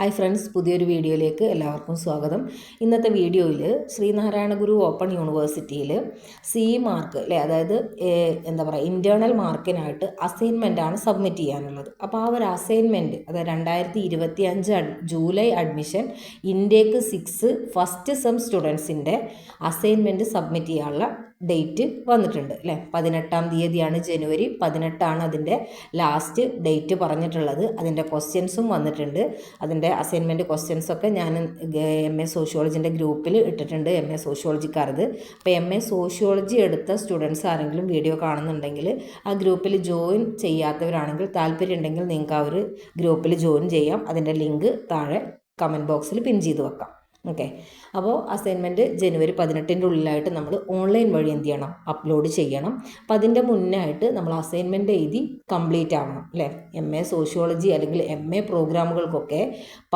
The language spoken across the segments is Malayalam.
ഹായ് ഫ്രണ്ട്സ്, പുതിയൊരു വീഡിയോയിലേക്ക് എല്ലാവർക്കും സ്വാഗതം. ഇന്നത്തെ വീഡിയോയിൽ ശ്രീനാരായണ ഗുരു ഓപ്പൺ യൂണിവേഴ്സിറ്റിയിൽ മാർക്ക് അല്ലേ, അതായത് ഇൻറ്റേർണൽ മാർക്കിനായിട്ട് അസൈൻമെൻറ്റാണ് സബ്മിറ്റ് ചെയ്യാനുള്ളത്. അപ്പോൾ ആ ഒരു അസൈൻമെൻറ്റ്, അതായത് 2025 July admission intake 6 first sem സ്റ്റുഡൻസിൻ്റെ അസൈൻമെൻറ്റ് സബ്മിറ്റ് ചെയ്യാനുള്ള ഡേറ്റ് വന്നിട്ടുണ്ട് അല്ലേ. 18-ാം തീയതിയാണ്, ജനുവരി 18 അതിൻ്റെ ലാസ്റ്റ് ഡേറ്റ് പറഞ്ഞിട്ടുള്ളത്. അതിൻ്റെ ക്വസ്റ്റ്യൻസും വന്നിട്ടുണ്ട്. അതിൻ്റെ അസൈൻമെൻറ്റ് ക്വസ്റ്റ്യൻസൊക്കെ ഞാൻ MA സോഷ്യോളജിൻ്റെ ഗ്രൂപ്പിൽ ഇട്ടിട്ടുണ്ട്, MA സോഷ്യോളജിക്കാരത്. അപ്പോൾ MA സോഷ്യോളജി എടുത്ത സ്റ്റുഡൻസ് ആരെങ്കിലും വീഡിയോ കാണുന്നുണ്ടെങ്കിൽ ആ ഗ്രൂപ്പിൽ ജോയിൻ ചെയ്യാത്തവരാണെങ്കിൽ, താല്പര്യം ഉണ്ടെങ്കിൽ നിങ്ങൾക്ക് ആ ഒരു ഗ്രൂപ്പിൽ ജോയിൻ ചെയ്യാം. അതിൻ്റെ ലിങ്ക് താഴെ കമൻറ്റ് ബോക്സിൽ പിൻ ചെയ്ത് വെക്കാം. ഓക്കെ, അപ്പോൾ അസൈൻമെൻറ്റ് ജനുവരി 18 ഉള്ളിലായിട്ട് നമ്മൾ ഓൺലൈൻ വഴി എന്ത് ചെയ്യണം, അപ്ലോഡ് ചെയ്യണം. അപ്പോൾ അതിൻ്റെ മുന്നായിട്ട് നമ്മൾ അസൈൻമെൻറ്റ് എഴുതി കംപ്ലീറ്റ് ആവണം അല്ലേ. MA സോഷ്യോളജി അല്ലെങ്കിൽ MA പ്രോഗ്രാമുകൾക്കൊക്കെ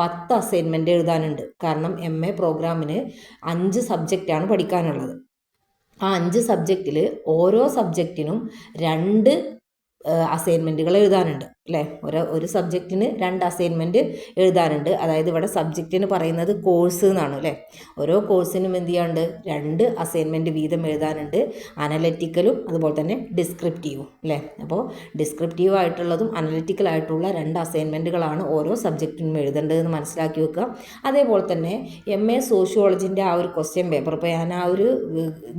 10 അസൈൻമെൻറ്റ് എഴുതാനുണ്ട്. കാരണം MA പ്രോഗ്രാമിന് 5 സബ്ജക്റ്റാണ് പഠിക്കാനുള്ളത്. ആ 5 സബ്ജക്റ്റിൽ ഓരോ സബ്ജക്റ്റിനും 2 അസൈൻമെൻറ്റുകൾ എഴുതാനുണ്ട് അല്ലേ. ഒരു സബ്ജക്റ്റിന് 2 അസൈൻമെൻറ്റ് എഴുതാനുണ്ട്. അതായത് ഇവിടെ സബ്ജക്റ്റിന് പറയുന്നത് കോഴ്സ് എന്നാണ് അല്ലേ. ഓരോ കോഴ്സിനും എന്ത് ചെയ്യാണ്ട് 2 അസൈൻമെൻറ്റ് വീതം എഴുതാനുണ്ട്. അനലറ്റിക്കലും അതുപോലെ തന്നെ ഡിസ്ക്രിപ്റ്റീവും അല്ലേ. അപ്പോൾ ഡിസ്ക്രിപ്റ്റീവ് ആയിട്ടുള്ളതും അനലറ്റിക്കലായിട്ടുള്ള 2 അസൈൻമെൻറ്റുകളാണ് ഓരോ സബ്ജക്റ്റിനും എഴുതേണ്ടതെന്ന് മനസ്സിലാക്കി വെക്കുക. അതേപോലെ തന്നെ MA സോഷ്യോളജിൻ്റെ ആ ഒരു ക്വസ്റ്റ്യൻ പേപ്പർ, ഇപ്പോൾ ഞാൻ ആ ഒരു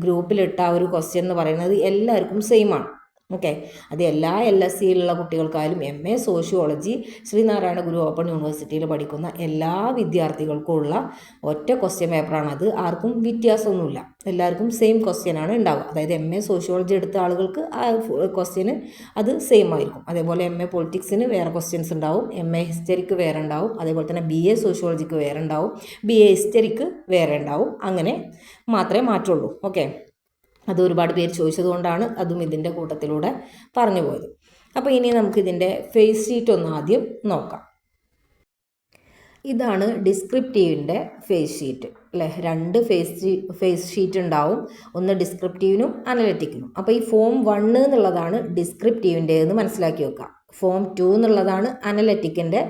ഗ്രൂപ്പിലിട്ട ആ ഒരു ക്വസ്റ്റ്യൻ എന്ന് പറയുന്നത് എല്ലാവർക്കും സെയിം ആണ്. ഓക്കെ, അത് എല്ലാ LSCയിലുള്ള കുട്ടികൾക്കായാലും MA സോഷ്യോളജി ശ്രീനാരായണ ഗുരു ഓപ്പൺ യൂണിവേഴ്സിറ്റിയിൽ പഠിക്കുന്ന എല്ലാ വിദ്യാർത്ഥികൾക്കും ഉള്ള ഒറ്റ ക്വസ്റ്റ്യൻ പേപ്പറാണ്. അത് ആർക്കും വ്യത്യാസമൊന്നുമില്ല, എല്ലാവർക്കും സെയിം ക്വസ്റ്റ്യനാണ് ഉണ്ടാവുക. അതായത് MA സോഷ്യോളജി എടുത്ത ആളുകൾക്ക് ആ ക്വസ്റ്റ്യന് അത് സെയിം ആയിരിക്കും. അതേപോലെ MA പൊളിറ്റിക്സിന് വേറെ ക്വസ്റ്റ്യൻസ് ഉണ്ടാവും, MA ഹിസ്റ്ററിക്ക് വേറെ ഉണ്ടാവും, അതേപോലെ തന്നെ BA സോഷ്യോളജിക്ക് വേറെ ഉണ്ടാവും, BA ഹിസ്റ്ററിക്ക് വേറെ ഉണ്ടാവും. അങ്ങനെ മാത്രമേ മാറ്റുള്ളൂ. ഓക്കെ, അത് ഒരുപാട് പേര് ചോദിച്ചതുകൊണ്ടാണ് അതും ഇതിൻ്റെ കൂട്ടത്തിലൂടെ പറഞ്ഞു പോയത്. അപ്പോൾ ഇനി നമുക്കിതിൻ്റെ ഫേസ് ഷീറ്റ് ഒന്ന് ആദ്യം നോക്കാം. ഇതാണ് ഡിസ്ക്രിപ്റ്റീവിൻ്റെ ഫേസ് ഷീറ്റ് അല്ലേ. 2 ഫേസ് ഷീറ്റ് ഉണ്ടാവും, ഒന്ന് ഡിസ്ക്രിപ്റ്റീവിനും അനലറ്റിക്കിനും. അപ്പോൾ ഈ ഫോം 1 എന്നുള്ളതാണ് ഡിസ്ക്രിപ്റ്റീവിൻ്റെ എന്ന് മനസ്സിലാക്കി വെക്കുക. ഫോം 2 എന്നുള്ളതാണ് അനലറ്റിക്കിൻ്റെ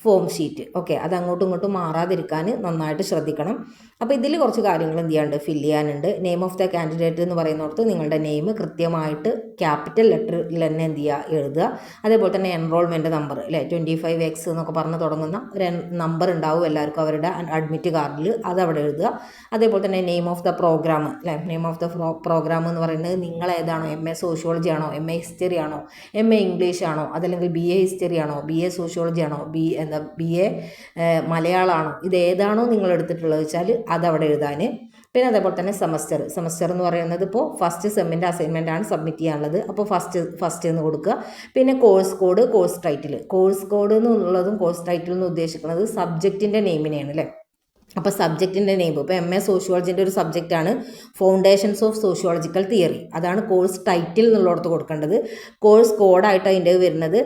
ഫോം ഷീറ്റ്. ഓക്കെ, അത് അങ്ങോട്ടും ഇങ്ങോട്ടും മാറാതിരിക്കാൻ നന്നായിട്ട് ശ്രദ്ധിക്കണം. അപ്പോൾ ഇതിൽ കുറച്ച് കാര്യങ്ങൾ എന്ത് ചെയ്യാണ്ട് ഫില്ല് ചെയ്യാനുണ്ട്. നെയിം ഓഫ് ദ കാൻഡിഡേറ്റ് എന്ന് പറയുന്നിടത്ത് നിങ്ങളുടെ നെയിം കൃത്യമായിട്ട് ക്യാപിറ്റൽ ലെറ്ററിൽ തന്നെ എന്ത് ചെയ്യുക, എഴുതുക. അതേപോലെ തന്നെ എൻറോൾമെൻറ്റ് നമ്പർ അല്ലേ, 25X എന്നൊക്കെ പറഞ്ഞ് തുടങ്ങുന്ന ഒരു നമ്പർ ഉണ്ടാവും എല്ലാവർക്കും അവരുടെ അഡ്മിറ്റ് കാർഡിൽ, അത് അവിടെ എഴുതുക. അതേപോലെ തന്നെ നെയിം ഓഫ് ദ പ്രോഗ്രാം അല്ലേ. നെയിം ഓഫ് ദ പ്രോഗ്രാം എന്ന് പറയുന്നത് നിങ്ങൾ ഏതാണോ, MA സോഷ്യോളജി ആണോ, MA ഹിസ്റ്ററി ആണോ, MA ഇംഗ്ലീഷ് ആണോ, അതല്ലെങ്കിൽ BA ഹിസ്റ്ററി ആണോ, BA സോഷ്യോളജി ആണോ, BA മലയാളമാണോ, ഇതേതാണോ നിങ്ങൾ എടുത്തിട്ടുള്ളത് വെച്ചാൽ അതവിടെ എഴുതാൻ. പിന്നെ അതേപോലെ തന്നെ സെമസ്റ്റർ എന്ന് പറയുന്നത് ഇപ്പോൾ ഫസ്റ്റ് സെമ്മിൻ്റെ അസൈൻമെൻ്റ് ആണ് സബ്മിറ്റ് ചെയ്യാനുള്ളത്. അപ്പോൾ ഫസ്റ്റ് എന്ന് കൊടുക്കുക. പിന്നെ കോഴ്സ് കോഡ് എന്നുള്ളതും കോഴ്സ് ടൈറ്റിൽ എന്ന് ഉദ്ദേശിക്കുന്നത് സബ്ജക്റ്റിൻ്റെ നെയിമിനെയാണ് അല്ലേ. അപ്പോൾ സബ്ജക്റ്റിൻ്റെ നെയിം ഇപ്പോൾ MA സോഷ്യോളജിൻ്റെ ഒരു സബ്ജക്റ്റാണ് ഫൗണ്ടേഷൻസ് ഓഫ് സോഷ്യോളജിക്കൽ തിയറി, അതാണ് കോഴ്സ് ടൈറ്റിൽ എന്നുള്ളിടത്ത് കൊടുക്കേണ്ടത്. കോഴ്സ് കോഡായിട്ട് അതിൻ്റെ വരുന്നത്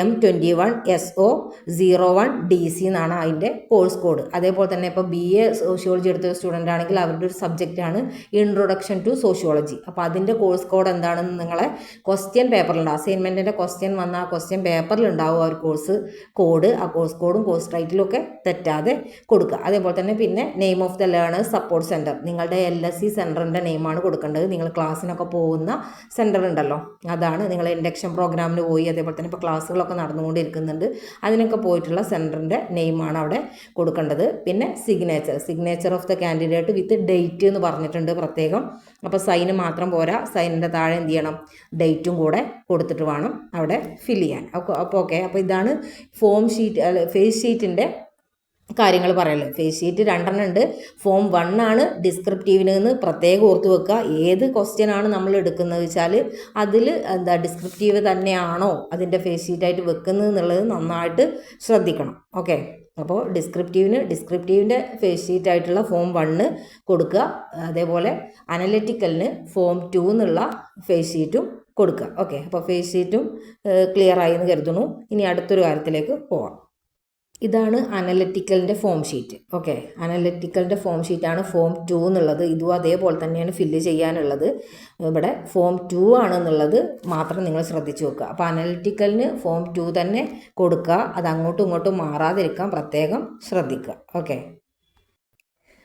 M21SO01DC എന്നാണ് അതിൻ്റെ കോഴ്സ് കോഡ്. അതേപോലെ തന്നെ ഇപ്പോൾ BA സോഷ്യോളജി എടുത്ത സ്റ്റുഡൻ്റ് ആണെങ്കിൽ അവരുടെ ഒരു സബ്ജക്റ്റാണ് ഇൻട്രൊഡക്ഷൻ ടു സോഷ്യോളജി. അപ്പോൾ അതിൻ്റെ കോഴ്സ് കോഡ് എന്താണെന്ന് നിങ്ങളെ ക്വസ്റ്റ്യൻ പേപ്പറിലുണ്ട്, അസൈൻമെൻറ്റിൻ്റെ ക്വസ്റ്റ്യൻ വന്ന ആ ക്വസ്റ്റ്യൻ പേപ്പറിലുണ്ടാവും ആ ഒരു കോഴ്സ് കോഡ്. ആ കോഴ്സ് കോഡും കോഴ്സ് ടൈറ്റിലും ഒക്കെ തെറ്റാതെ കൊടുക്കുക. അതേപോലെ തന്നെ പിന്നെ name of the learners support centre, നിങ്ങളുടെ LSC സെൻറ്ററിൻ്റെ നെയിമാണ് കൊടുക്കേണ്ടത്. നിങ്ങൾ ക്ലാസ്സിനൊക്കെ പോകുന്ന സെൻറ്റർ ഉണ്ടല്ലോ, അതാണ്. നിങ്ങൾ ഇൻഡക്ഷൻ പ്രോഗ്രാമിന് പോയി, അതേപോലെ തന്നെ ഇപ്പോൾ ക്ലാസ്സുകളൊക്കെ നടന്നുകൊണ്ടിരിക്കുന്നുണ്ട്, അതിനൊക്കെ പോയിട്ടുള്ള സെൻറ്ററിൻ്റെ നെയിമാണ് അവിടെ കൊടുക്കേണ്ടത്. പിന്നെ signature of the candidate with date എന്ന് പറഞ്ഞിട്ടുണ്ട് പ്രത്യേകം. അപ്പോൾ സൈന് മാത്രം പോരാ, സൈനിൻ്റെ താഴെ എന്ത് ചെയ്യണം, ഡേറ്റും കൂടെ കൊടുത്തിട്ട് വേണം അവിടെ ഫില്ല് ചെയ്യാൻ. അപ്പോൾ ഓക്കെ, അപ്പോൾ ഇതാണ് ഫോം ഷീറ്റ് ഫേസ് ഷീറ്റിൻ്റെ കാര്യങ്ങൾ പറയല്ലോ. ഫേസ് ഷീറ്റ് 2 ഉണ്ട്. ഫോം 1 ആണ് ഡിസ്ക്രിപ്റ്റീവിന് എന്ന് പ്രത്യേകം ഓർത്ത് വെക്കുക. ഏത് ക്വസ്റ്റ്യൻ ആണ് നമ്മൾ എടുക്കുന്നത് വെച്ചാൽ അതിൽ ഡിസ്ക്രിപ്റ്റീവ് തന്നെയാണോ അതിൻ്റെ ഫേസ് ഷീറ്റായിട്ട് വെക്കുന്നത് എന്നുള്ളത് നന്നായിട്ട് ശ്രദ്ധിക്കണം. ഓക്കെ, അപ്പോൾ ഡിസ്ക്രിപ്റ്റീവിൻ്റെ ഫേസ് ഷീറ്റായിട്ടുള്ള ഫോം 1 കൊടുക്കുക. അതേപോലെ അനലറ്റിക്കലിന് ഫോം 2 എന്നുള്ള ഫേസ് ഷീറ്റും കൊടുക്കുക. ഓക്കെ, അപ്പോൾ ഫേസ് ഷീറ്റും ക്ലിയർ ആയി എന്ന് കരുതുന്നു. ഇനി അടുത്തൊരു കാര്യത്തിലേക്ക് പോവാം. ഇതാണ് അനലറ്റിക്കലിൻ്റെ ഫോം ഷീറ്റ്. ഓക്കെ, അനലറ്റിക്കലിൻ്റെ ഫോം ഷീറ്റാണ് ഫോം 2 എന്നുള്ളത്. ഇതും അതേപോലെ തന്നെയാണ് ഫില്ല് ചെയ്യാനുള്ളത്. ഇവിടെ ഫോം 2 ആണെന്നുള്ളത് മാത്രം നിങ്ങൾ ശ്രദ്ധിച്ചു വെക്കുക. അപ്പോൾ അനലറ്റിക്കലിന് ഫോം 2 തന്നെ കൊടുക്കുക. അത് അങ്ങോട്ടും ഇങ്ങോട്ടും മാറാതിരിക്കാൻ പ്രത്യേകം ശ്രദ്ധിക്കുക. ഓക്കെ,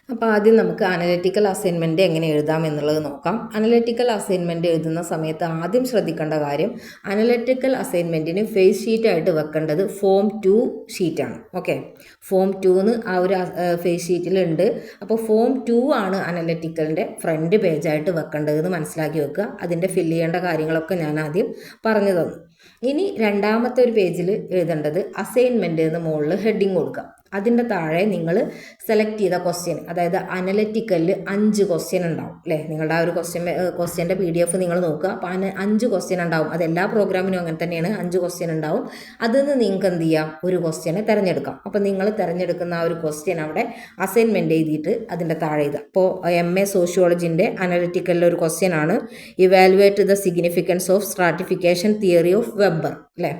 അപ്പോൾ ആദ്യം നമുക്ക് അനലറ്റിക്കൽ അസൈൻമെൻറ്റ് എങ്ങനെ എഴുതാം എന്നുള്ളത് നോക്കാം. അനലറ്റിക്കൽ അസൈൻമെൻറ്റ് എഴുതുന്ന സമയത്ത് ആദ്യം ശ്രദ്ധിക്കേണ്ട കാര്യം, അനലറ്റിക്കൽ അസൈൻമെൻറ്റിന് ഫേസ് ഷീറ്റായിട്ട് വെക്കേണ്ടത് ഫോം 2 ഷീറ്റാണ്. ഓക്കെ, ഫോം 2 ആ ഒരു ഫേസ് ഷീറ്റിലുണ്ട്. അപ്പോൾ ഫോം 2 ആണ് അനലറ്റിക്കലിൻ്റെ ഫ്രണ്ട് പേജായിട്ട് വെക്കേണ്ടതെന്ന് മനസ്സിലാക്കി വെക്കുക. അതിൻ്റെ ഫില്ല് ചെയ്യേണ്ട കാര്യങ്ങളൊക്കെ ഞാൻ ആദ്യം പറഞ്ഞു തന്നു. ഇനി രണ്ടാമത്തെ ഒരു പേജിൽ എഴുതേണ്ടത് അസൈൻമെൻറ്റ് എന്ന് മുകളിൽ ഹെഡിങ് കൊടുക്കുക. അതിൻ്റെ താഴെ നിങ്ങൾ സെലക്ട് ചെയ്ത ക്വസ്റ്റ്യൻ, അതായത് അനലറ്റിക്കലിൽ 5 ക്വസ്റ്റ്യൻ ഉണ്ടാവും അല്ലേ. നിങ്ങളുടെ ആ ഒരു ക്വസ്റ്റ്യൻ്റെ PDF നിങ്ങൾ നോക്കുക. അപ്പോൾ 5 ക്വസ്റ്റ്യൻ ഉണ്ടാവും. അത് എല്ലാ പ്രോഗ്രാമിനും അങ്ങനെ തന്നെയാണ്, 5 ക്വസ്റ്റ്യൻ ഉണ്ടാവും. അതിൽ നിന്ന് നിങ്ങൾക്ക് എന്ത് ചെയ്യാം, ഒരു ക്വസ്റ്റ്യനെ തിരഞ്ഞെടുക്കാം. അപ്പോൾ നിങ്ങൾ തിരഞ്ഞെടുക്കുന്ന ആ ഒരു ക്വസ്റ്റ്യൻ അവിടെ അസൈൻമെൻറ്റ് എഴുതിയിട്ട് അതിൻ്റെ താഴെ എഴുതുക. അപ്പോൾ MA സോഷ്യോളജിൻ്റെ അനലറ്റിക്കലിലെ ഒരു ക്വസ്റ്റ്യൻ ആണ്, evaluate the significance of stratification theory of weber അല്ലേ.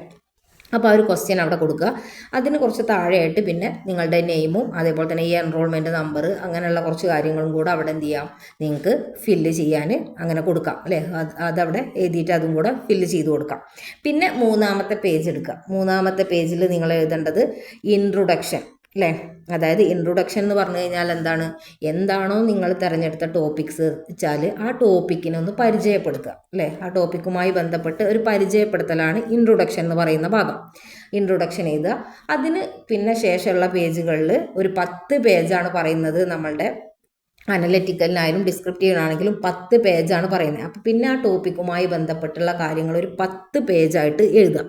അപ്പോൾ ആ ഒരു ക്വസ്റ്റ്യൻ അവിടെ കൊടുക്കുക. അതിന് കുറച്ച് താഴെയായിട്ട് പിന്നെ നിങ്ങളുടെ നെയിമും അതേപോലെ തന്നെ ഈ എൻറോൾമെൻറ്റ് നമ്പർ അങ്ങനെയുള്ള കുറച്ച് കാര്യങ്ങളും കൂടെ അവിടെ എന്ത് ചെയ്യാം, നിങ്ങൾക്ക് ഫില്ല് ചെയ്യാൻ അങ്ങനെ കൊടുക്കാം അല്ലേ. അതവിടെ എഴുതിയിട്ട് അതും കൂടെ ഫില്ല് ചെയ്ത് കൊടുക്കാം. പിന്നെ മൂന്നാമത്തെ പേജ് എടുക്കുക. മൂന്നാമത്തെ പേജിൽ നിങ്ങൾ എഴുതേണ്ടത് ഇൻട്രൊഡക്ഷൻ അല്ലേ. അതായത് ഇൻട്രൊഡക്ഷൻ എന്ന് പറഞ്ഞു കഴിഞ്ഞാൽ എന്താണോ നിങ്ങൾ തിരഞ്ഞെടുത്ത ടോപ്പിക്സ് വെച്ചാൽ ആ ടോപ്പിക്കിനെ ഒന്ന് പരിചയപ്പെടുത്തുക അല്ലേ. ആ ടോപ്പിക്കുമായി ബന്ധപ്പെട്ട് ഒരു പരിചയപ്പെടുത്തലാണ് ഇൻട്രൊഡക്ഷൻ എന്ന് പറയുന്ന ഭാഗം. ഇൻട്രൊഡക്ഷൻ എഴുതുക. അതിന് പിന്നെ ശേഷമുള്ള പേജുകളിൽ ഒരു 10 പേജാണ് പറയുന്നത്. നമ്മളുടെ അനലറ്റിക്കലിനായാലും ഡിസ്ക്രിപ്റ്റീവിനാണെങ്കിലും 10 പേജാണ് പറയുന്നത്. അപ്പോൾ പിന്നെ ആ ടോപ്പിക്കുമായി ബന്ധപ്പെട്ടുള്ള കാര്യങ്ങൾ ഒരു 10 പേജായിട്ട് എഴുതുക.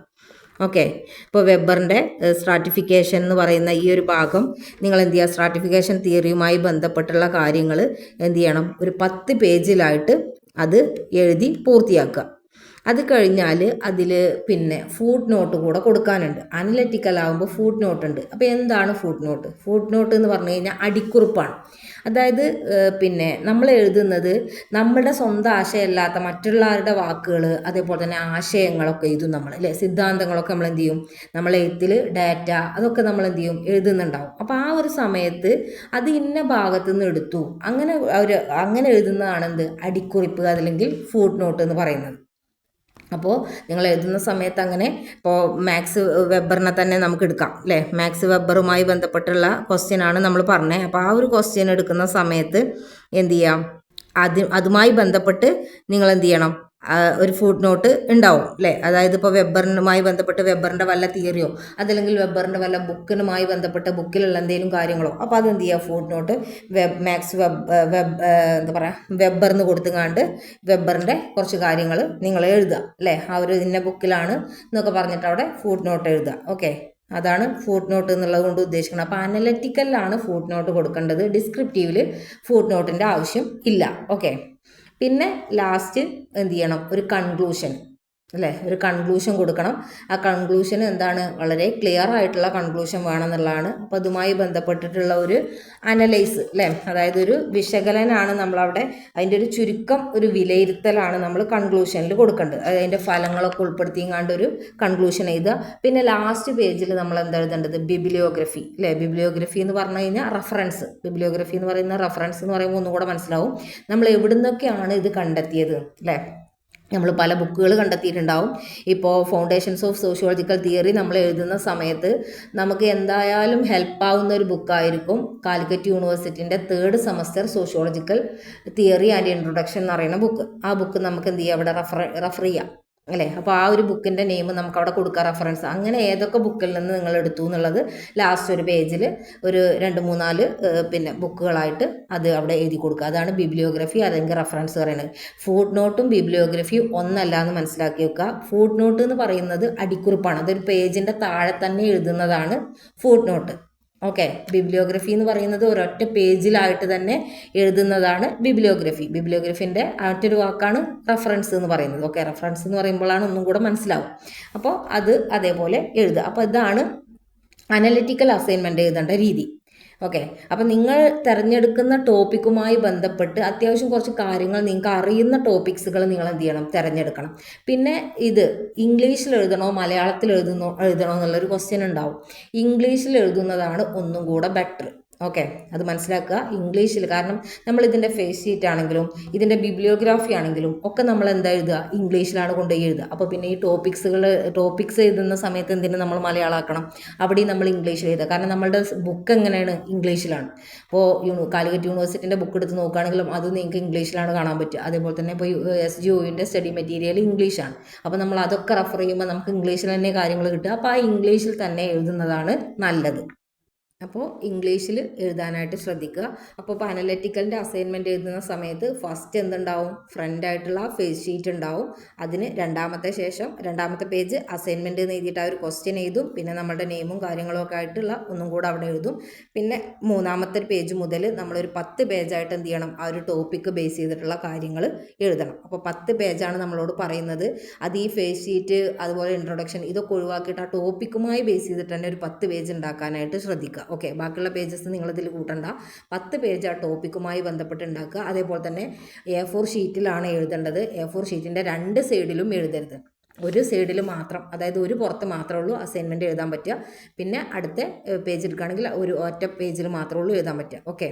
ഓക്കെ, ഇപ്പോൾ വെബറിൻ്റെ സ്ട്രാറ്റിഫിക്കേഷൻ എന്ന് പറയുന്ന ഈ ഒരു ഭാഗം നിങ്ങൾ എന്ത് ചെയ്യുക, സ്ട്രാറ്റിഫിക്കേഷൻ തിയറിയുമായി ബന്ധപ്പെട്ടുള്ള കാര്യങ്ങൾ എന്ത് ചെയ്യണം, ഒരു 10 പേജിലായിട്ട് അത് എഴുതി പൂർത്തിയാക്കുക. അത് കഴിഞ്ഞാൽ അതിൽ പിന്നെ ഫുട് നോട്ട് കൂടെ കൊടുക്കാനുണ്ട്. അനലറ്റിക്കൽ ആകുമ്പോൾ ഫുട് നോട്ട് ഉണ്ട്. അപ്പോൾ എന്താണ് ഫുട് നോട്ട്? ഫുട് നോട്ട് എന്ന് പറഞ്ഞു കഴിഞ്ഞാൽ അടിക്കുറിപ്പാണ്. അതായത് പിന്നെ നമ്മൾ എഴുതുന്നത് നമ്മുടെ സ്വന്തം ആശയമല്ലാത്ത മറ്റുള്ളവരുടെ വാക്കുകൾ അതേപോലെ തന്നെ ആശയങ്ങളൊക്കെ എഴുതും നമ്മൾ അല്ലേ. സിദ്ധാന്തങ്ങളൊക്കെ നമ്മൾ എന്ത് ചെയ്യും, നമ്മൾ എഴുത്തിൽ ഡാറ്റ അതൊക്കെ നമ്മൾ എന്ത് ചെയ്യും, എഴുതുന്നുണ്ടാവും. അപ്പോൾ ആ ഒരു സമയത്ത് അത് ഇന്ന ഭാഗത്തു നിന്ന് എടുത്തു അങ്ങനെ എഴുതുന്നതാണ് എന്ത്, അടിക്കുറിപ്പ് അല്ലെങ്കിൽ ഫുട് നോട്ട് എന്ന് പറയുന്നത്. അപ്പോൾ നിങ്ങൾ എഴുതുന്ന സമയത്ത് അങ്ങനെ ഇപ്പോൾ മാത്സ് വെബറിനെ തന്നെ നമുക്ക് എടുക്കാം അല്ലേ. മാത്സ് വെബറുമായി ബന്ധപ്പെട്ടുള്ള ക്വസ്റ്റ്യനാണ് നമ്മൾ പറഞ്ഞത്. അപ്പോൾ ആ ഒരു ക്വസ്റ്റ്യൻ എടുക്കുന്ന സമയത്ത് എന്ത് ചെയ്യാം, അതുമായി ബന്ധപ്പെട്ട് നിങ്ങൾ എന്ത് ചെയ്യണം, ഒരു ഫുട് നോട്ട് ഉണ്ടാവും അല്ലേ. അതായത് ഇപ്പോൾ വെബറിനുമായി ബന്ധപ്പെട്ട് വെബറിൻ്റെ വല്ല തിയറിയോ അതല്ലെങ്കിൽ വെബറിൻ്റെ വല്ല ബുക്കിനുമായി ബന്ധപ്പെട്ട ബുക്കിലുള്ള എന്തെങ്കിലും കാര്യങ്ങളോ, അപ്പോൾ അതെന്ത് ചെയ്യുക, ഫുട് നോട്ട് മാത്സ് എന്താ പറയുക വെബറിന് കൊടുത്തുകൊണ്ട് വെബറിൻ്റെ കുറച്ച് കാര്യങ്ങൾ നിങ്ങൾ എഴുതുക അല്ലേ. ആ ഒരു ഇന്ന ബുക്കിലാണ് എന്നൊക്കെ പറഞ്ഞിട്ട് അവിടെ ഫുട് നോട്ട് എഴുതുക. ഓക്കെ, അതാണ് ഫുട് നോട്ട് എന്നുള്ളത് കൊണ്ട് ഉദ്ദേശിക്കുന്നത്. അപ്പോൾ അനലറ്റിക്കലിലാണ് ഫുട് നോട്ട് കൊടുക്കേണ്ടത്, ഡിസ്ക്രിപ്റ്റീവിൽ ഫുട് നോട്ടിൻ്റെ ആവശ്യം ഇല്ല. ഓക്കെ, പിന്നെ ലാസ്റ്റ് എന്ത് ചെയ്യണം, ഒരു കൺക്ലൂഷൻ അല്ലേ, ഒരു കൺക്ലൂഷൻ കൊടുക്കണം. ആ കൺക്ലൂഷൻ എന്താണ്, വളരെ ക്ലിയർ ആയിട്ടുള്ള കൺക്ലൂഷൻ വേണമെന്നുള്ളതാണ്. അപ്പോൾ അതുമായി ബന്ധപ്പെട്ടിട്ടുള്ള ഒരു അനലൈസ് അല്ലേ, അതായത് ഒരു വിശകലനമാണ് നമ്മളവിടെ, അതിൻ്റെ ഒരു ചുരുക്കം ഒരു വിലയിരുത്തലാണ് നമ്മൾ കൺക്ലൂഷനിൽ കൊടുക്കേണ്ടത്. അതിൻ്റെ ഫലങ്ങളൊക്കെ ഉൾപ്പെടുത്തിങ്ങാണ്ട് ഒരു കൺക്ലൂഷൻ എഴുതുക. പിന്നെ ലാസ്റ്റ് പേജിൽ നമ്മൾ എന്താ എഴുതേണ്ടത്, ബിബ്ലിയോഗ്രഫി അല്ലേ. ബിബ്ലിയോഗ്രഫി എന്ന് പറഞ്ഞു കഴിഞ്ഞാൽ റഫറൻസ്, ബിബ്ലിയോഗ്രഫി എന്ന് പറയുന്ന റഫറൻസ് എന്ന് പറയുമ്പോൾ ഒന്നും കൂടെ മനസ്സിലാവും നമ്മൾ എവിടുന്നൊക്കെയാണ് ഇത് കണ്ടെത്തിയത് അല്ലേ. നമ്മൾ പല ബുക്കുകൾ കണ്ടെത്തിയിട്ടുണ്ടാവും. ഇപ്പോൾ ഫൗണ്ടേഷൻസ് ഓഫ് സോഷ്യോളജിക്കൽ തിയറി നമ്മൾ എഴുതുന്ന സമയത്ത് നമുക്ക് എന്തായാലും ഹെൽപ്പാവുന്ന ഒരു ബുക്കായിരിക്കും കാലിക്കറ്റ് യൂണിവേഴ്സിറ്റിൻ്റെ 3rd semester sociological theory and introduction എന്ന് പറയുന്ന ബുക്ക്. ആ ബുക്ക് നമുക്ക് എന്ത് ചെയ്യാം, അവിടെ റെഫർ ചെയ്യാം അല്ലേ. അപ്പോൾ ആ ഒരു ബുക്കിൻ്റെ നെയിം നമുക്ക് അവിടെ കൊടുക്കുക, റെഫറൻസ്. അങ്ങനെ ഏതൊക്കെ ബുക്കിൽ നിന്ന് നിങ്ങൾ എടുത്തു എന്നുള്ളത് ലാസ്റ്റ് ഒരു പേജിൽ ഒരു 2-3-4 പിന്നെ ബുക്കുകളായിട്ട് അത് അവിടെ എഴുതി കൊടുക്കുക. അതാണ് ബിബ്ലിയോഗ്രഫി അല്ലെങ്കിൽ റെഫറൻസ് പറയുന്നത്. ഫുട് നോട്ടും ബിബ്ലിയോഗ്രഫിയും ഒന്നല്ല എന്ന് മനസ്സിലാക്കി വെക്കുക. ഫുട് നോട്ട് എന്ന് പറയുന്നത് അടിക്കുറിപ്പാണ്, അതൊരു പേജിൻ്റെ താഴെ തന്നെ എഴുതുന്നതാണ് ഫുട് നോട്ട്. ഓക്കെ, ബിബ്ലിയോഗ്രഫി എന്ന് പറയുന്നത് ഒരൊറ്റ പേജിലായിട്ട് തന്നെ എഴുതുന്നതാണ് ബിബ്ലിയോഗ്രഫി. ബിബ്ലിയോഗ്രഫിൻ്റെ മറ്റൊരു വാക്കാണ് റെഫറൻസ് എന്ന് പറയുന്നത്. ഓക്കെ, റെഫറൻസ് എന്ന് പറയുമ്പോഴാണ് ഒന്നും കൂടെ മനസ്സിലാവും. അപ്പോൾ അത് അതേപോലെ എഴുതുക. അപ്പോൾ ഇതാണ് അനലിറ്റിക്കൽ അസൈൻമെൻറ്റ് എഴുതേണ്ട രീതി. ഓക്കെ. അപ്പം നിങ്ങൾ തിരഞ്ഞെടുക്കുന്ന ടോപ്പിക്കുമായി ബന്ധപ്പെട്ട് അത്യാവശ്യം കുറച്ച് കാര്യങ്ങൾ നിങ്ങൾക്ക് അറിയുന്ന ടോപ്പിക്സുകൾ നിങ്ങൾ എന്ത് ചെയ്യണം, തിരഞ്ഞെടുക്കണം. പിന്നെ ഇത് ഇംഗ്ലീഷിൽ എഴുതണോ മലയാളത്തിൽ എഴുതണോ എന്നുള്ളൊരു ക്വസ്റ്റ്യൻ ഉണ്ടാവും. ഇംഗ്ലീഷിൽ എഴുതുന്നതാണ് ഒന്നും കൂടെ ബെറ്റർ. ഓക്കെ, അത് മനസ്സിലാക്കുക. ഇംഗ്ലീഷിൽ, കാരണം നമ്മൾ ഇതിൻ്റെ ഫേസ് ഷീറ്റ് ആണെങ്കിലും ഇതിൻ്റെ ബിബ്ലിയോഗ്രാഫി ആണെങ്കിലും ഒക്കെ നമ്മൾ എന്താ എഴുതുക, ഇംഗ്ലീഷിലാണ് കൊണ്ടുപോയി എഴുതുക. അപ്പോൾ പിന്നെ ഈ ടോപ്പിക്സ് എഴുതുന്ന സമയത്ത് എന്തിനു നമ്മൾ മലയാളമാക്കണം, അവിടെയും നമ്മൾ ഇംഗ്ലീഷിൽ എഴുതുക. കാരണം നമ്മളുടെ ബുക്ക് എങ്ങനെയാണ്, ഇംഗ്ലീഷിലാണ്. അപ്പോൾ കാലിക്കറ്റ് യൂണിവേഴ്സിറ്റിൻ്റെ ബുക്ക് എടുത്ത് നോക്കുകയാണെങ്കിലും അത് നിങ്ങൾക്ക് ഇംഗ്ലീഷിലാണ് കാണാൻ പറ്റുക. അതേപോലെ തന്നെ ഇപ്പോൾ SGOൻ്റെ സ്റ്റഡി മെറ്റീരിയൽ ഇംഗ്ലീഷാണ്. അപ്പോൾ നമ്മൾ അതൊക്കെ റെഫർ ചെയ്യുമ്പോൾ നമുക്ക് ഇംഗ്ലീഷിൽ തന്നെ കാര്യങ്ങൾ കിട്ടുക. അപ്പോൾ ആ ഇംഗ്ലീഷിൽ തന്നെ എഴുതുന്നതാണ് നല്ലത്. അപ്പോൾ ഇംഗ്ലീഷിൽ എഴുതാനായിട്ട് ശ്രദ്ധിക്കുക. അപ്പോൾ അനലറ്റിക്കലിൻ്റെ അസൈൻമെൻറ്റ് എഴുതുന്ന സമയത്ത് ഫസ്റ്റ് എന്തുണ്ടാവും, ഫ്രണ്ടായിട്ടുള്ള ഫേസ് ഷീറ്റ് ഉണ്ടാവും. അതിന് രണ്ടാമത്തെ പേജ് അസൈൻമെൻറ്റ് എന്ന് എഴുതിയിട്ട് ആ ഒരു ക്വസ്റ്റ്യൻ എഴുതും. പിന്നെ നമ്മുടെ നെയിമും കാര്യങ്ങളും ഒക്കെ ആയിട്ടുള്ള ഒന്നും കൂടെ അവിടെ എഴുതും. പിന്നെ മൂന്നാമത്തെ പേജ് മുതൽ നമ്മളൊരു 10 പേജായിട്ട് എന്ത് ചെയ്യണം, ആ ഒരു ടോപ്പിക്ക് ബേസ് ചെയ്തിട്ടുള്ള കാര്യങ്ങൾ എഴുതണം. അപ്പോൾ 10 പേജാണ് നമ്മളോട് പറയുന്നത്. അത് ഈ ഫേസ് ഷീറ്റ് അതുപോലെ ഇൻട്രൊഡക്ഷൻ ഇതൊക്കെ ഒഴിവാക്കിയിട്ട് ആ ടോപ്പിക്കുമായി ബേസ് ചെയ്തിട്ട് തന്നെ ഒരു 10 പേജ് ഉണ്ടാക്കാനായിട്ട് ശ്രദ്ധിക്കുക. ഓക്കെ, ബാക്കിയുള്ള പേജസ് നിങ്ങളിതിൽ കൂട്ടണ്ട. 10 പേജ് ആ ടോപ്പിക്കുമായി ബന്ധപ്പെട്ട് ഉണ്ടാക്കുക. അതേപോലെ തന്നെ A4 ഷീറ്റിലാണ് എഴുതേണ്ടത്. A4 ഷീറ്റിൻ്റെ 2 സൈഡിലും എഴുതരുത്. ഒരു സൈഡിൽ മാത്രം, അതായത് ഒരു പുറത്ത് മാത്രമേ ഉള്ളൂ അസൈൻമെൻറ്റ് എഴുതാൻ പറ്റുക. പിന്നെ അടുത്ത പേജ് എടുക്കുകയാണെങ്കിൽ ഒരു ഒറ്റ പേജിൽ മാത്രമേ ഉള്ളൂ എഴുതാൻ പറ്റുക. ഓക്കെ,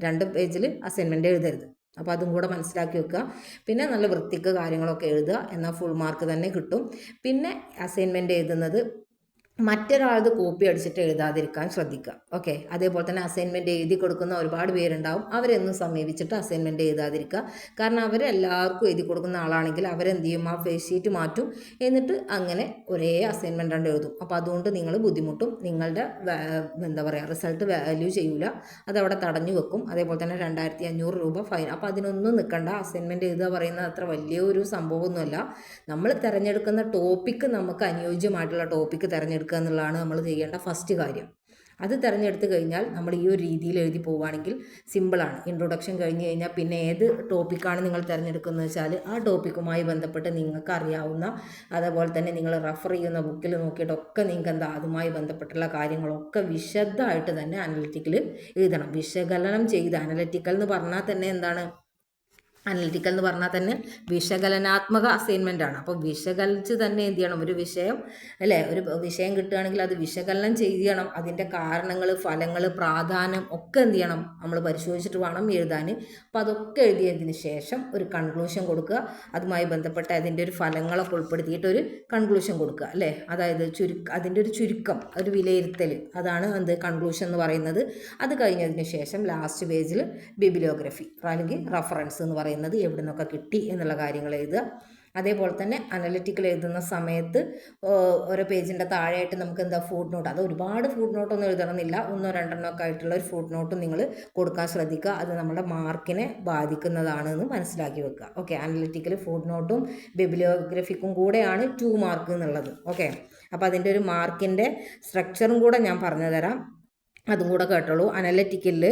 2 പേജിൽ അസൈൻമെൻറ്റ് എഴുതരുത്. അപ്പോൾ അതും കൂടെ മനസ്സിലാക്കി വെക്കുക. പിന്നെ നല്ല വൃത്തിക്ക് കാര്യങ്ങളൊക്കെ എഴുതുക, എന്നാൽ ഫുൾ മാർക്ക് തന്നെ കിട്ടും. പിന്നെ അസൈൻമെൻറ്റ് എഴുതുന്നത് മറ്റൊരാളത് കോപ്പി അടിച്ചിട്ട് എഴുതാതിരിക്കാൻ ശ്രദ്ധിക്കുക. ഓക്കെ, അതേപോലെ തന്നെ അസൈൻമെൻറ്റ് എഴുതി കൊടുക്കുന്ന ഒരുപാട് പേരുണ്ടാവും. അവരെയൊന്നും സമീപിച്ചിട്ട് അസൈൻമെൻറ്റ് എഴുതാതിരിക്കുക. കാരണം അവരെല്ലാവർക്കും എഴുതി കൊടുക്കുന്ന ആളാണെങ്കിൽ അവരെന്ത് ചെയ്യും, ആ ഫേസ് ഷീറ്റ് മാറ്റും, എന്നിട്ട് അങ്ങനെ ഒരേ അസൈൻമെൻ്റ് ആണ് എഴുതും. അപ്പോൾ അതുകൊണ്ട് നിങ്ങൾ ബുദ്ധിമുട്ടും, നിങ്ങളുടെ റിസൾട്ട് വാല്യൂ ചെയ്യൂല, അതവിടെ തടഞ്ഞു വെക്കും. അതേപോലെ തന്നെ 2500 രൂപ ഫൈൻ. അപ്പോൾ അതിനൊന്നും നിൽക്കണ്ട. അസൈൻമെൻറ്റ് എഴുതുക പറയുന്നത് അത്ര വലിയൊരു സംഭവമൊന്നുമല്ല. നമ്മൾ തിരഞ്ഞെടുക്കുന്ന ടോപ്പിക്ക് നമുക്ക് അനുയോജ്യമായിട്ടുള്ള ടോപ്പിക്ക് തിരഞ്ഞെടുക്കുക എന്നുള്ളതാണ് നമ്മൾ ചെയ്യേണ്ട ഫസ്റ്റ് കാര്യം. അത് തിരഞ്ഞെടുത്ത് കഴിഞ്ഞാൽ നമ്മൾ ഈ ഒരു രീതിയിൽ എഴുതി പോവുകയാണെങ്കിൽ സിമ്പിളാണ്. ഇൻട്രൊഡക്ഷൻ കഴിഞ്ഞ് കഴിഞ്ഞാൽ പിന്നെ ഏത് ടോപ്പിക്കാണ് നിങ്ങൾ തിരഞ്ഞെടുക്കുന്നത് വെച്ചാൽ ആ ടോപ്പിക്കുമായി ബന്ധപ്പെട്ട് നിങ്ങൾക്ക് അറിയാവുന്ന, അതേപോലെ തന്നെ നിങ്ങൾ റെഫർ ചെയ്യുന്ന ബുക്കിൽ നോക്കിയിട്ടൊക്കെ നിങ്ങൾക്ക് അതുമായി ബന്ധപ്പെട്ടുള്ള കാര്യങ്ങളൊക്കെ വിശദമായിട്ട് തന്നെ അനലിറ്റിക്കൽ എഴുതണം. വിശകലനം ചെയ്ത്, അനലിറ്റിക്കൽ എന്ന് പറഞ്ഞാൽ തന്നെ എന്താണ്, അനലിറ്റിക്കൽ എന്ന് പറഞ്ഞാൽ തന്നെ വിശകലനാത്മക അസൈൻമെൻ്റ് ആണ്. അപ്പോൾ വിശകലിച്ച് തന്നെ എന്ത് ചെയ്യണം, ഒരു വിഷയം അല്ലേ, ഒരു വിഷയം കിട്ടുകയാണെങ്കിൽ അത് വിശകലനം ചെയ്യണം. അതിൻ്റെ കാരണങ്ങൾ, ഫലങ്ങൾ, പ്രാധാന്യം ഒക്കെ എന്ത് ചെയ്യണം, നമ്മൾ പരിശോധിച്ചിട്ട് വേണം എഴുതാൻ. അപ്പോൾ അതൊക്കെ എഴുതിയതിന് ശേഷം ഒരു കൺക്ലൂഷൻ കൊടുക്കുക. അതുമായി ബന്ധപ്പെട്ട അതിൻ്റെ ഒരു ഫലങ്ങളൊക്കെ ഉൾപ്പെടുത്തിയിട്ടൊരു കൺക്ലൂഷൻ കൊടുക്കുക അല്ലേ. അതായത് അതിൻ്റെ ഒരു ചുരുക്കം, ഒരു വിലയിരുത്തൽ, അതാണ് എന്ത് കൺക്ലൂഷൻ എന്ന് പറയുന്നത്. അത് കഴിഞ്ഞതിന് ശേഷം ലാസ്റ്റ് പേജിൽ ബിബ്ലിയോഗ്രഫി അല്ലെങ്കിൽ റഫറൻസ് എന്ന് പറയുന്നത് എവിടെ നിന്നൊക്കെ കിട്ടി എന്നുള്ള കാര്യങ്ങൾ എഴുതുക. അതേപോലെ തന്നെ അനലിറ്റിക്കൽ എഴുതുന്ന സമയത്ത് ഓരോ പേജിൻ്റെ താഴെയായിട്ട് നമുക്ക് എന്താ ഫുട് നോട്ട്, അത് ഒരുപാട് ഫുട് നോട്ടൊന്നും എഴുതണമെന്നില്ല, 1-2 ഒക്കെ ആയിട്ടുള്ള ഒരു ഫുട് നോട്ടും നിങ്ങൾ കൊടുക്കാൻ ശ്രദ്ധിക്കുക. അത് നമ്മുടെ മാർക്കിനെ ബാധിക്കുന്നതാണെന്ന് മനസ്സിലാക്കി വെക്കുക. ഓക്കെ, അനലിറ്റിക്കൽ ഫുട് നോട്ടും ബിബ്ലിയോഗ്രഫിക്കും കൂടെയാണ് 2 മാർക്ക് എന്നുള്ളത്. ഓക്കെ, അപ്പോൾ അതിൻ്റെ ഒരു മാർക്കിൻ്റെ സ്ട്രക്ചറും കൂടെ ഞാൻ പറഞ്ഞു തരാം, അതും കൂടെ കേട്ടോളൂ. അനലറ്റിക്കലിൽ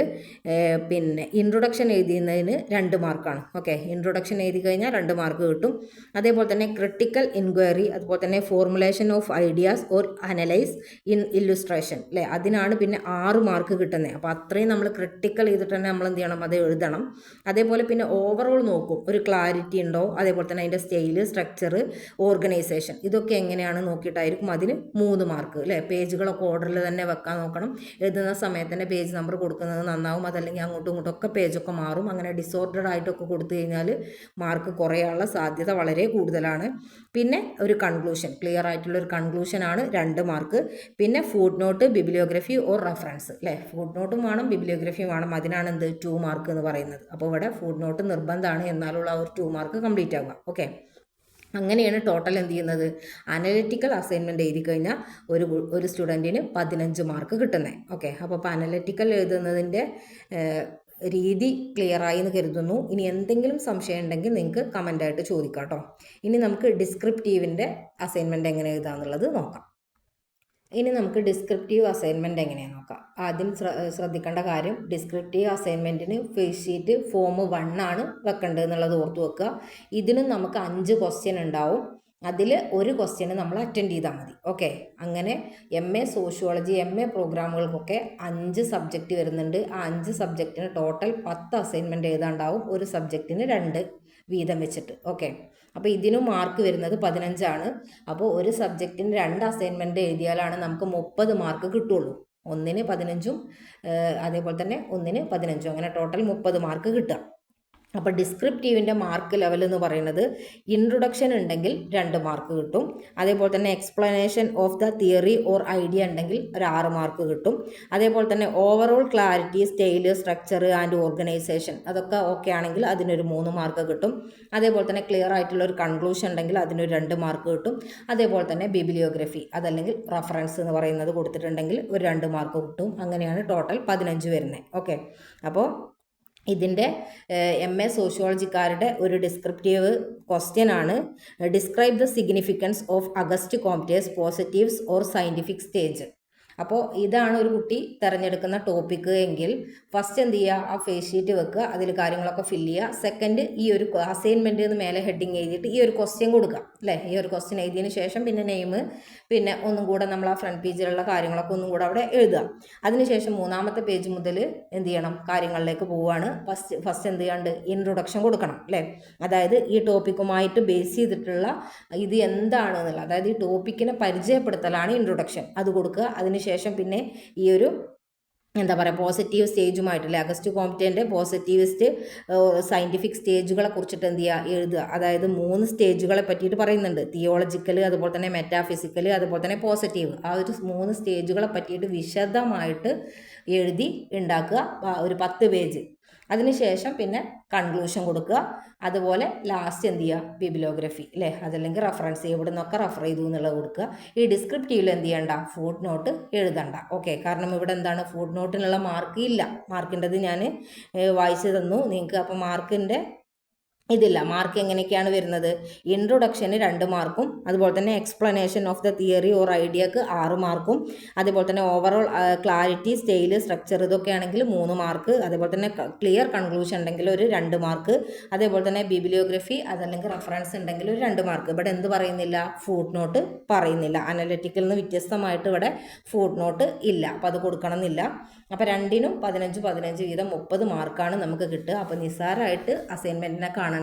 പിന്നെ ഇൻട്രൊഡക്ഷൻ എഴുതുന്നതിന് 2 മാർക്കാണ്. ഓക്കെ, ഇൻട്രൊഡക്ഷൻ എഴുതി കഴിഞ്ഞാൽ 2 മാർക്ക് കിട്ടും. അതേപോലെ തന്നെ ക്രിട്ടിക്കൽ ഇൻക്വയറി, അതുപോലെ തന്നെ formulation of ideas or analyse in illustration അല്ലേ, അതിനാണ് പിന്നെ 6 മാർക്ക് കിട്ടുന്നത്. അപ്പോൾ അത്രയും നമ്മൾ ക്രിട്ടിക്കൽ ചെയ്തിട്ട് തന്നെ നമ്മൾ എന്ത് ചെയ്യണം, അത് എഴുതണം. അതേപോലെ പിന്നെ ഓവറോൾ നോക്കും, ഒരു ക്ലാരിറ്റി ഉണ്ടോ, അതേപോലെ തന്നെ അതിൻ്റെ സ്റ്റൈല്, സ്ട്രക്ചർ, ഓർഗനൈസേഷൻ, ഇതൊക്കെ എങ്ങനെയാണ് നോക്കിയിട്ടായിരിക്കും അതിന് 3 മാർക്ക് അല്ലേ. പേജുകളൊക്കെ ഓർഡറിൽ തന്നെ വെക്കാൻ നോക്കണം. എഴുതുന്ന സമയത്ത് തന്നെ പേജ് നമ്പർ കൊടുക്കുന്നത് നന്നാവും. അതല്ലെങ്കിൽ അങ്ങോട്ടും ഇങ്ങോട്ടും ഒക്കെ പേജൊക്കെ മാറും. അങ്ങനെ ഡിസോർഡർഡ് ആയിട്ടൊക്കെ കൊടുത്തു കഴിഞ്ഞാൽ മാർക്ക് കുറയാനുള്ള സാധ്യത വളരെ കൂടുതലാണ്. പിന്നെ ഒരു കൺക്ലൂഷൻ, ക്ലിയർ ആയിട്ടുള്ള ഒരു കൺക്ലൂഷനാണ് 2 മാർക്ക്. പിന്നെ foot note, bibliography or reference അല്ലേ, ഫുട് നോട്ടും വേണം ബിബ്ലിയോഗ്രഫിയും വേണം, അതിനാണ് എന്ത് 2 മാർക്ക് എന്ന് പറയുന്നത്. അപ്പോൾ ഇവിടെ ഫുട് നോട്ട് നിർബന്ധമാണ്, എന്നാലുള്ള ആ ഒരു 2 മാർക്ക് കംപ്ലീറ്റ് ആവുക. ഓക്കെ, അങ്ങനെയാണ് ടോട്ടൽ എന്ത് ചെയ്യുന്നത്, അനലിറ്റിക്കൽ അസൈൻമെൻറ്റ് എഴുതി കഴിഞ്ഞാൽ ഒരു സ്റ്റുഡൻറ്റിന് 15 മാർക്ക് കിട്ടുന്നത്. ഓക്കെ, അപ്പോൾ അനലിറ്റിക്കൽ എഴുതുന്നതിൻ്റെ രീതി ക്ലിയറായി എന്ന് കരുതുന്നു. ഇനി എന്തെങ്കിലും സംശയം ഉണ്ടെങ്കിൽ നിങ്ങൾക്ക് കമൻ്റായിട്ട് ചോദിക്കാം കേട്ടോ. ഇനി നമുക്ക് ഡിസ്ക്രിപ്റ്റീവിൻ്റെ അസൈൻമെൻറ്റ് എങ്ങനെ എഴുതാമെന്നുള്ളത് നോക്കാം. ഇനി നമുക്ക് ഡിസ്ക്രിപ്റ്റീവ് അസൈൻമെൻറ്റ് എങ്ങനെയാണ് നോക്കാം. ആദ്യം ശ്രദ്ധിക്കേണ്ട കാര്യം, ഡിസ്ക്രിപ്റ്റീവ് അസൈൻമെൻറ്റിന് ഫേസ് ഷീറ്റ് ഫോം 1 ആണ് വെക്കേണ്ടത് എന്നുള്ളത് ഓർത്ത് വെക്കുക. ഇതിനും നമുക്ക് 5 ക്വസ്റ്റ്യൻ ഉണ്ടാവും. അതിൽ ഒരു ക്വസ്റ്റ്യന് നമ്മൾ അറ്റൻഡ് ചെയ്താൽ മതി. ഓക്കെ, അങ്ങനെ MA സോഷ്യോളജി MA പ്രോഗ്രാമുകൾക്കൊക്കെ 5 സബ്ജക്റ്റ് വരുന്നുണ്ട്. ആ 5 സബ്ജക്റ്റിന് ടോട്ടൽ 10 അസൈൻമെൻറ്റ് എഴുതാണ്ടാവും, ഒരു സബ്ജക്റ്റിന് 2 വീതം വെച്ചിട്ട്. ഓക്കെ, അപ്പോൾ ഇതിനും മാർക്ക് വരുന്നത് 15 ആണ്. അപ്പോൾ ഒരു സബ്ജക്റ്റിന് 2 അസൈൻമെൻറ്റ് എഴുതിയാലാണ് നമുക്ക് 30 മാർക്ക് കിട്ടുള്ളൂ. ഒന്നിന് 15ഉം അതേപോലെ തന്നെ ഒന്നിന് 15ഉം, അങ്ങനെ ടോട്ടൽ 30 മാർക്ക് കിട്ടുക. അപ്പോൾ ഡിസ്ക്രിപ്റ്റീവിൻ്റെ മാർക്ക് ലെവൽ എന്ന് പറയുന്നത് ഇൻട്രൊഡക്ഷൻ ഉണ്ടെങ്കിൽ 2 മാർക്ക് കിട്ടും. അതേപോലെ തന്നെ explanation of the theory or idea ഉണ്ടെങ്കിൽ ഒരു 6 മാർക്ക് കിട്ടും. അതേപോലെ തന്നെ overall clarity, style, structure and organisation അതൊക്കെ ഓക്കെ ആണെങ്കിൽ അതിനൊരു 3 മാർക്ക് കിട്ടും. അതേപോലെ തന്നെ ക്ലിയർ ആയിട്ടുള്ള ഒരു കൺക്ലൂഷൻ ഉണ്ടെങ്കിൽ അതിനൊരു 2 മാർക്ക് കിട്ടും. അതേപോലെ തന്നെ ബിബിലിയോഗ്രഫി അതല്ലെങ്കിൽ റഫറൻസ് എന്ന് പറയുന്നത് കൊടുത്തിട്ടുണ്ടെങ്കിൽ ഒരു 2 മാർക്ക് കിട്ടും. അങ്ങനെയാണ് ടോട്ടൽ 15 വരുന്നത്. ഓക്കെ, അപ്പോൾ ഇതിൻ്റെ MA സോഷ്യോളജിക്കാരുടെ ഒരു ഡിസ്ക്രിപ്റ്റീവ് ക്വസ്റ്റ്യൻ ആണ്, describe the significance of August Comte's positives or scientific stage. അപ്പോൾ ഇതാണ് ഒരു കുട്ടി തിരഞ്ഞെടുക്കുന്ന ടോപ്പിക്ക് എങ്കിൽ ഫസ്റ്റ് എന്ത് ചെയ്യുക, ആ ഫേസ് ഷീറ്റ് വെക്കുക, അതിൽ കാര്യങ്ങളൊക്കെ ഫില്ല് ചെയ്യുക. സെക്കൻഡ് ഈ ഒരു അസൈൻമെൻറ്റ് എന്ന് മേലെ ഹെഡിങ് എഴുതിയിട്ട് ഈ ഒരു ക്വസ്റ്റ്യൻ കൊടുക്കുക അല്ലേ. ഈ ഒരു ക്വസ്റ്റ്യൻ എഴുതിയതിന് ശേഷം പിന്നെ നെയിം, പിന്നെ ഒന്നും കൂടെ നമ്മൾ ആ ഫ്രണ്ട് പേജിലുള്ള കാര്യങ്ങളൊക്കെ ഒന്നും കൂടെ അവിടെ എഴുതുക. അതിനുശേഷം 3-ാമത്തെ പേജ് മുതൽ എന്ത് ചെയ്യണം, കാര്യങ്ങളിലേക്ക് പോവുകയാണ്. ഫസ്റ്റ് എന്ത് ചെയ്യാണ്ട് ഇൻട്രൊഡക്ഷൻ കൊടുക്കണം അല്ലേ. അതായത് ഈ ടോപ്പിക്കുമായിട്ട് ബേസ് ചെയ്തിട്ടുള്ള ഇത് എന്താണെന്നുള്ള, അതായത് ഈ ടോപ്പിക്കിനെ പരിചയപ്പെടുത്തലാണ് ഇൻട്രൊഡക്ഷൻ, അത് കൊടുക്കുക. അതിനുശേഷം പിന്നെ ഈ ഒരു എന്താ പറയുക പോസിറ്റീവ് സ്റ്റേജുമായിട്ടില്ലേ, അഗസ്റ്റ് കോംപ്റ്റേൻ്റെ പോസിറ്റീവിസ്റ്റ് സയൻറ്റിഫിക് സ്റ്റേജുകളെ കുറിച്ചിട്ട് എന്ത് ചെയ്യുക, എഴുതുക. അതായത് 3 സ്റ്റേജുകളെ പറ്റിയിട്ട് പറയുന്നുണ്ട്, തിയോളജിക്കൽ, അതുപോലെ തന്നെ മെറ്റാഫിസിക്കൽ, അതുപോലെ തന്നെ പോസിറ്റീവ്. ആ ഒരു 3 സ്റ്റേജുകളെ പറ്റിയിട്ട് വിശദമായിട്ട് എഴുതി ഉണ്ടാക്കുക, ഒരു 10 പേജ്. അതിനുശേഷം പിന്നെ കൺക്ലൂഷൻ കൊടുക്കുക. അതുപോലെ ലാസ്റ്റ് എന്ത് ചെയ്യുക, ബിബിലോഗ്രഫി അല്ലേ, അതല്ലെങ്കിൽ റഫറൻസ് ഇവിടെ നിന്നൊക്കെ റെഫർ ചെയ്തു എന്നുള്ളത് കൊടുക്കുക. ഈ ഡിസ്ക്രിപ്റ്റീവിൽ എന്ത് ചെയ്യണ്ട, ഫുട് നോട്ട് എഴുതണ്ട. ഓക്കെ, കാരണം ഇവിടെ എന്താണ്, ഫുട് നോട്ടിനുള്ള മാർക്ക് ഇല്ല. മാർക്കിൻ്റെത് ഞാൻ വായിച്ചു തന്നു നിങ്ങൾക്ക്. അപ്പോൾ മാർക്കിൻ്റെ ഇതില്ല. മാർക്ക് എങ്ങനെയൊക്കെയാണ് വരുന്നത്, ഇൻട്രൊഡക്ഷന് 2 മാർക്കും, അതുപോലെ തന്നെ explanation of the theory or ഐഡിയക്ക് 6 മാർക്കും, അതേപോലെ തന്നെ ഓവറോൾ ക്ലാരിറ്റി, സ്റ്റൈല്, സ്ട്രക്ചർ ഇതൊക്കെ ആണെങ്കിൽ 3 മാർക്ക്, അതേപോലെ തന്നെ ക്ലിയർ കൺക്ലൂഷൻ ഉണ്ടെങ്കിൽ ഒരു 2 മാർക്ക്, അതേപോലെ തന്നെ ബിബിലിയോഗ്രഫി അതല്ലെങ്കിൽ റഫറൻസ് ഉണ്ടെങ്കിൽ ഒരു 2 മാർക്ക്. ഇവിടെ എന്ത് പറയുന്നില്ല, ഫുട് നോട്ട് പറയുന്നില്ല. അനലറ്റിക്കൽ നിന്ന് വ്യത്യസ്തമായിട്ട് ഇവിടെ ഫുട് നോട്ട് ഇല്ല, അപ്പോൾ അത് കൊടുക്കണം എന്നില്ല. അപ്പോൾ 2നും 15 വീതം 30 മാർക്കാണ് നമുക്ക് കിട്ടുക. അപ്പോൾ നിസ്സാരമായിട്ട് അസൈൻമെൻറ്റിനെ കാണണ്ട.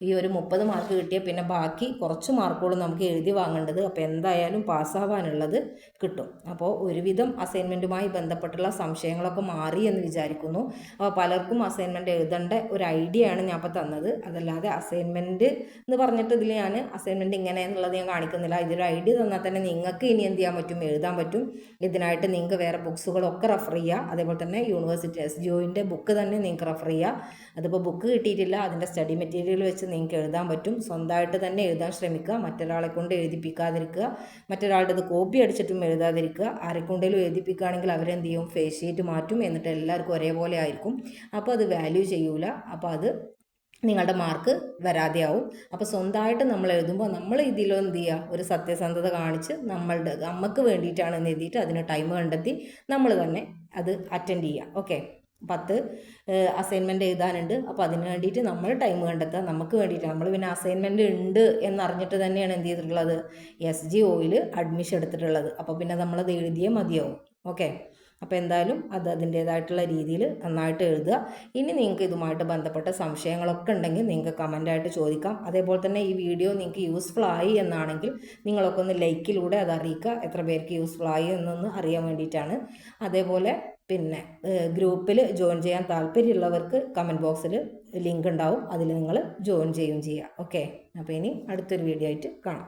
ഈ ഒരു 30 മാർക്ക് കിട്ടിയ പിന്നെ ബാക്കി കുറച്ച് മാർക്കുകൾ നമുക്ക് എഴുതി വാങ്ങേണ്ടത്. അപ്പോൾ എന്തായാലും പാസ്സാവാനുള്ളത് കിട്ടും. അപ്പോൾ ഒരുവിധം അസൈൻമെൻറ്റുമായി ബന്ധപ്പെട്ടുള്ള സംശയങ്ങളൊക്കെ മാറി എന്ന് വിചാരിക്കുന്നു. അപ്പോൾ പലർക്കും അസൈൻമെൻറ്റ് എഴുതേണ്ട ഒരു ഐഡിയ ആണ് ഞാൻ ഇപ്പോൾ തന്നത്. അതല്ലാതെ അസൈൻമെൻറ്റ് എന്ന് പറഞ്ഞിട്ട് ഇതിൽ ഞാൻ അസൈൻമെൻറ്റ് ഇങ്ങനെ എന്നുള്ളത് ഞാൻ കാണിക്കുന്നില്ല. ഇതൊരു ഐഡിയ തന്നാൽ തന്നെ നിങ്ങൾക്ക് ഇനി എന്ത് ചെയ്യാൻ പറ്റും, എഴുതാൻ പറ്റും. ഇതിനായിട്ട് നിങ്ങൾക്ക് വേറെ ബുക്സുകളൊക്കെ റെഫർ ചെയ്യുക. അതേപോലെ തന്നെ യൂണിവേഴ്സിറ്റി SGOൻ്റെ ബുക്ക് തന്നെ നിങ്ങൾക്ക് റെഫർ ചെയ്യുക. അതിപ്പോൾ ബുക്ക് കിട്ടിയിട്ടില്ല, അതിൻ്റെ സ്റ്റഡി മെറ്റീരിയൽ വെച്ച് നിങ്ങൾക്ക് എഴുതാൻ പറ്റും. സ്വന്തമായിട്ട് തന്നെ എഴുതാൻ ശ്രമിക്കുക, മറ്റൊരാളെ കൊണ്ട് എഴുതിപ്പിക്കാതിരിക്കുക, മറ്റൊരാളുടെ ഇത് കോപ്പി അടിച്ചിട്ടും എഴുതാതിരിക്കുക. ആരെക്കൊണ്ടെങ്കിലും എഴുതിപ്പിക്കുകയാണെങ്കിൽ അവരെന്ത് ചെയ്യും, ഫേസ് ഷീറ്റ് മാറ്റും, എന്നിട്ട് എല്ലാവർക്കും ഒരേപോലെ ആയിരിക്കും. അപ്പോൾ അത് വാല്യൂ ചെയ്യൂല, അപ്പോൾ അത് നിങ്ങളുടെ മാർക്ക് വരാതെയാവും. അപ്പോൾ സ്വന്തമായിട്ട് നമ്മൾ എഴുതുമ്പോൾ നമ്മൾ ഇതിലും എന്ത് ചെയ്യുക, ഒരു സത്യസന്ധത കാണിച്ച് നമുക്ക് വേണ്ടിയിട്ടാണെന്ന് എഴുതിയിട്ട് അതിന് ടൈം കണ്ടെത്തി നമ്മൾ തന്നെ അത് അറ്റൻഡ് ചെയ്യുക. ഓക്കെ, 10 അസൈൻമെൻറ്റ് എഴുതാനുണ്ട്. അപ്പോൾ അതിന് വേണ്ടിയിട്ട് നമ്മൾ ടൈം കണ്ടെത്തുക, നമുക്ക് വേണ്ടിയിട്ട്. നമ്മൾ പിന്നെ അസൈൻമെൻറ്റ് ഉണ്ട് എന്നറിഞ്ഞിട്ട് തന്നെയാണ് എന്ത് ചെയ്തിട്ടുള്ളത്, SGOയിൽ അഡ്മിഷൻ എടുത്തിട്ടുള്ളത്. അപ്പോൾ പിന്നെ നമ്മളത് എഴുതിയേ മതിയാവും. ഓക്കെ, അപ്പോൾ എന്തായാലും അത് അതിൻ്റേതായിട്ടുള്ള രീതിയിൽ നന്നായിട്ട് എഴുതുക. ഇനി നിങ്ങൾക്ക് ഇതുമായിട്ട് ബന്ധപ്പെട്ട സംശയങ്ങളൊക്കെ ഉണ്ടെങ്കിൽ നിങ്ങൾക്ക് കമൻ്റായിട്ട് ചോദിക്കാം. അതേപോലെ തന്നെ ഈ വീഡിയോ നിങ്ങൾക്ക് യൂസ്ഫുൾ ആയി എന്നാണെങ്കിൽ നിങ്ങളൊക്കെ ഒന്ന് ലൈക്കിലൂടെ അത് അറിയിക്കുക, എത്ര പേർക്ക് യൂസ്ഫുൾ ആയി എന്നൊന്ന് അറിയാൻ വേണ്ടിയിട്ടാണ്. അതേപോലെ പിന്നെ ഗ്രൂപ്പിൽ ജോയിൻ ചെയ്യാൻ താല്പര്യമുള്ളവർക്ക് കമൻറ്റ് ബോക്സിൽ ലിങ്ക് ഉണ്ടാവും, അതിൽ നിങ്ങൾ ജോയിൻ ചെയ്യുകയും ചെയ്യുക. ഓക്കെ, അപ്പോൾ ഇനി അടുത്തൊരു വീഡിയോ ആയിട്ട് കാണാം.